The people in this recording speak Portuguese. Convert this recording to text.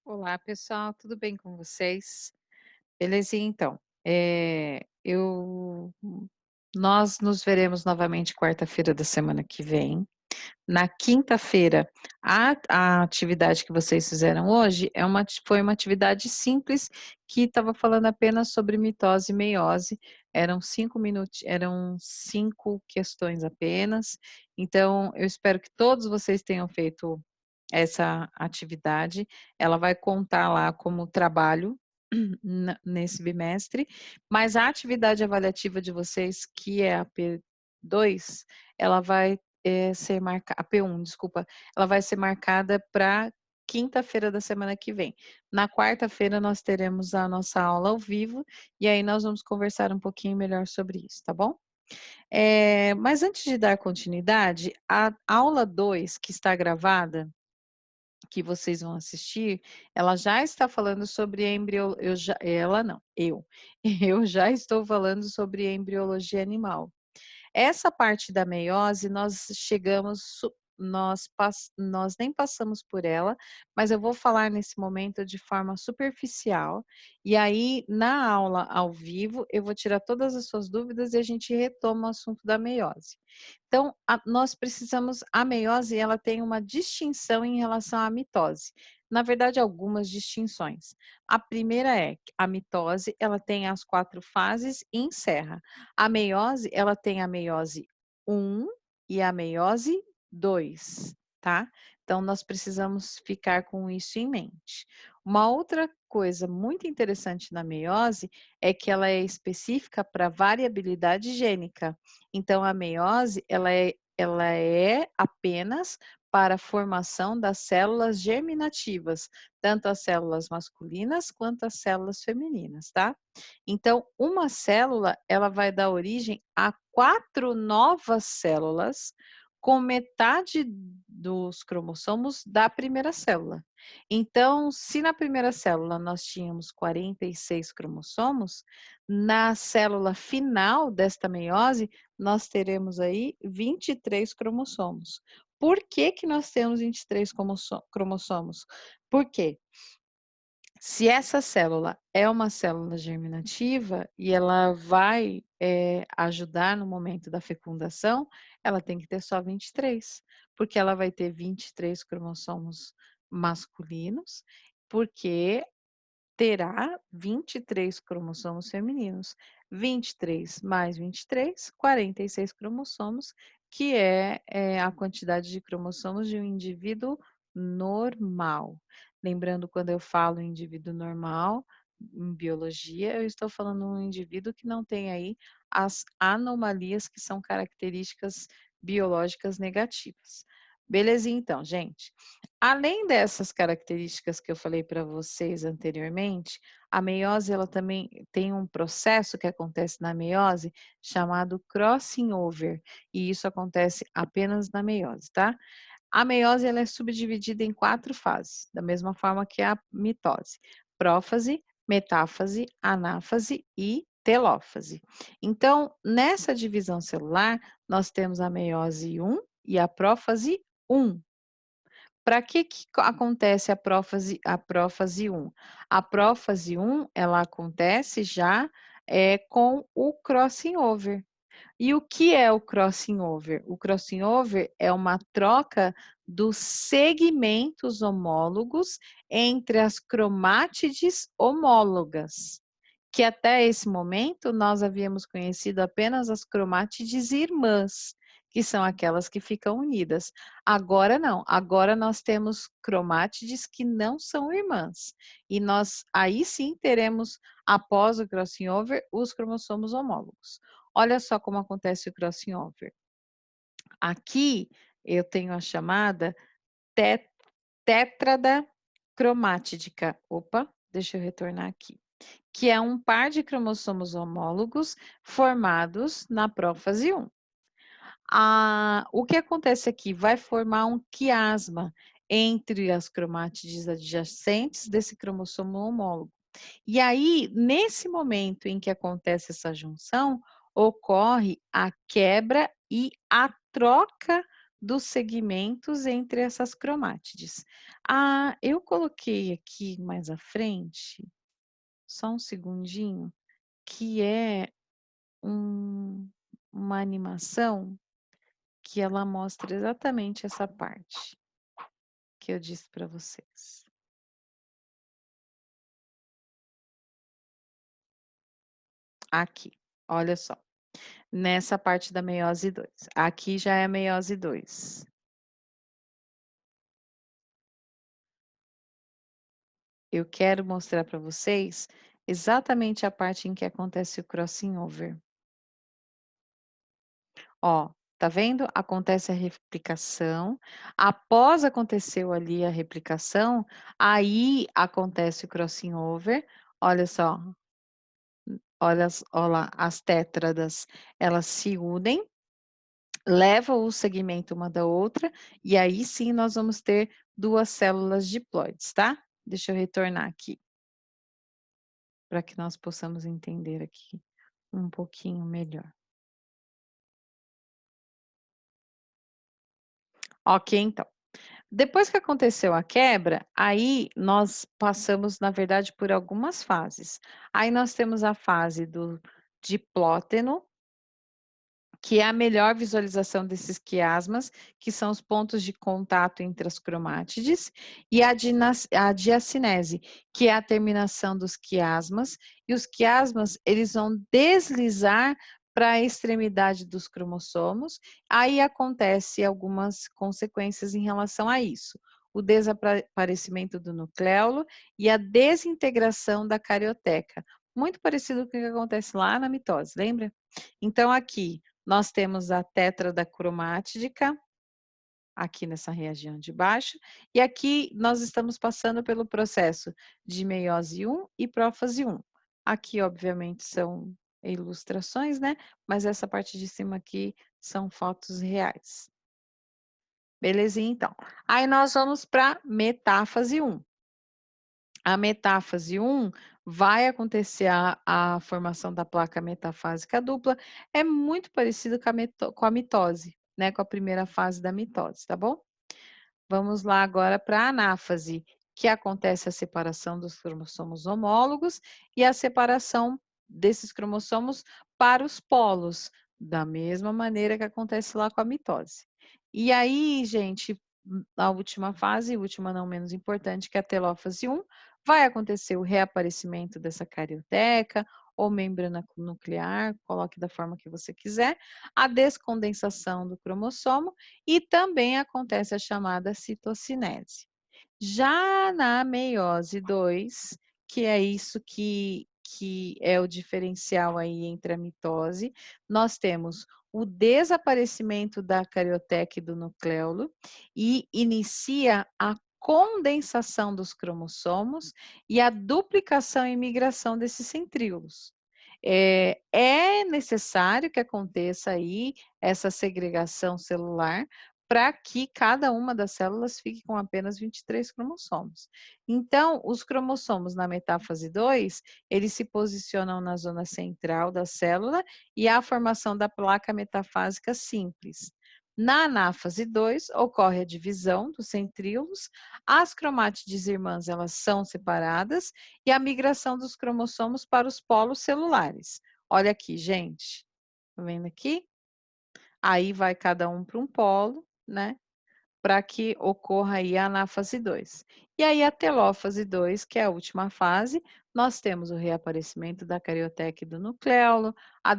Olá, pessoal, tudo bem com vocês? Belezinha, então. Nós nos veremos novamente quarta-feira da semana que vem. Na quinta-feira, a atividade que vocês fizeram hoje foi uma atividade simples que estava falando apenas sobre mitose e meiose. Eram 5 questões apenas. Então, eu espero que todos vocês tenham feito essa atividade. Ela vai contar lá como trabalho nesse bimestre, mas a atividade avaliativa de vocês, que é a P2, ela vai ser marcada, a P1, desculpa, ela vai ser marcada para quinta-feira da semana que vem. Na quarta-feira nós teremos a nossa aula ao vivo e aí nós vamos conversar um pouquinho melhor sobre isso, tá bom? Mas antes de dar continuidade, a aula 2 que está gravada, que vocês vão assistir, ela já está falando sobre eu já ela não, eu. Eu já estou falando sobre embriologia animal. Essa parte da meiose nós chegamos su nós nem passamos por ela, mas eu vou falar nesse momento de forma superficial, e aí na aula ao vivo eu vou tirar todas as suas dúvidas e a gente retoma o assunto da meiose. Então, nós precisamos a meiose ela tem uma distinção em relação à mitose. Na verdade, algumas distinções. A primeira é que a mitose, ela tem as 4 fases e encerra. A meiose, ela tem a meiose 1 e a meiose 2, tá? Então, nós precisamos ficar com isso em mente. Uma outra coisa muito interessante na meiose é que ela é específica para variabilidade gênica. Então, a meiose, ela é apenas para a formação das células germinativas, tanto as células masculinas quanto as células femininas, tá? Então, uma célula, ela vai dar origem a 4 novas células com metade dos cromossomos da primeira célula. Então, se na primeira célula nós tínhamos 46 cromossomos, na célula final desta meiose, nós teremos aí 23 cromossomos. Por que que nós temos 23 cromossomos? Por quê? Se essa célula é uma célula germinativa e ela vai, ajudar no momento da fecundação, ela tem que ter só 23, porque ela vai ter 23 cromossomos masculinos, porque terá 23 cromossomos femininos. 23 mais 23, 46 cromossomos, que é a quantidade de cromossomos de um indivíduo normal. Lembrando, quando eu falo indivíduo normal, em biologia, eu estou falando um indivíduo que não tem aí as anomalias que são características biológicas negativas. Belezinha então, gente. Além dessas características que eu falei para vocês anteriormente, a meiose ela também tem um processo que acontece na meiose chamado crossing over, e isso acontece apenas na meiose, tá? A meiose ela é subdividida em 4 fases, da mesma forma que a mitose: prófase, metáfase, anáfase e telófase. Então, nessa divisão celular, nós temos a meiose 1 e a prófase 1. Para que acontece a prófase 1? A prófase 1, ela acontece já, com o crossing over. E o que é o crossing over? O crossing over é uma troca dos segmentos homólogos entre as cromátides homólogas, que até esse momento nós havíamos conhecido apenas as cromátides irmãs, que são aquelas que ficam unidas. Agora não, agora nós temos cromátides que não são irmãs. E nós aí sim teremos, após o crossing over, os cromossomos homólogos. Olha só como acontece o crossing over. Aqui eu tenho a chamada te tétrada cromátidica. Opa, deixa eu retornar aqui. Que é um par de cromossomos homólogos formados na prófase 1. O que acontece aqui? Vai formar um quiasma entre as cromátides adjacentes desse cromossomo homólogo. E aí, nesse momento em que acontece essa junção, ocorre a quebra e a troca dos segmentos entre essas cromátides. Ah, eu coloquei aqui mais à frente, só um segundinho, que é um uma animação que ela mostra exatamente essa parte que eu disse para vocês. Aqui, olha só, nessa parte da meiose 2. Aqui já é a meiose 2. Eu quero mostrar para vocês exatamente a parte em que acontece o crossing over. Ó, tá vendo? Acontece a replicação. Após aconteceu ali a replicação, aí acontece o crossing over. Olha só, olha lá, as tétradas, elas se unem, levam o segmento uma da outra, e aí sim nós vamos ter 2 células diploides, tá? Deixa eu retornar aqui, para que nós possamos entender aqui um pouquinho melhor. Ok, então. Depois que aconteceu a quebra, aí nós passamos, na verdade, por algumas fases. Aí nós temos a fase do diplóteno, que é a melhor visualização desses quiasmas, que são os pontos de contato entre as cromátides, e a diacinese, que é a terminação dos quiasmas, e os quiasmas, eles vão deslizar para a extremidade dos cromossomos, aí acontece algumas consequências em relação a isso. O desaparecimento do nucleolo e a desintegração da carioteca, muito parecido com o que acontece lá na mitose, lembra? Então aqui, nós temos a tétrada cromática, aqui nessa região de baixo, e aqui nós estamos passando pelo processo de meiose 1 e prófase 1. Aqui, obviamente, são ilustrações, né, mas essa parte de cima aqui são fotos reais. Belezinha, então. Aí nós vamos para metáfase 1. A metáfase 1 vai acontecer a formação da placa metafásica dupla, é muito parecido com a mitose, né, com a primeira fase da mitose, tá bom? Vamos lá agora para a anáfase, que acontece a separação dos cromossomos homólogos e a separação desses cromossomos para os polos, da mesma maneira que acontece lá com a mitose. E aí, gente, a última fase, última não menos importante, que é a telófase 1, vai acontecer o reaparecimento dessa carioteca ou membrana nuclear, coloque da forma que você quiser, a descondensação do cromossomo e também acontece a chamada citocinese. Já na meiose 2, que é isso que é o diferencial aí entre a mitose, nós temos o desaparecimento da carioteca e do nucleolo e inicia a condensação dos cromossomos e a duplicação e migração desses centríolos. É necessário que aconteça aí essa segregação celular para que cada uma das células fique com apenas 23 cromossomos. Então, os cromossomos na metáfase 2, eles se posicionam na zona central da célula e há a formação da placa metafásica simples. Na anáfase 2, ocorre a divisão dos centríolos, as cromátides irmãs elas são separadas e a migração dos cromossomos para os polos celulares. Olha aqui, gente, tá vendo aqui? Aí vai cada um para um polo, né, para que ocorra aí a anáfase 2. E aí a telófase 2, que é a última fase, nós temos o reaparecimento da carioteca e do nucleolo, a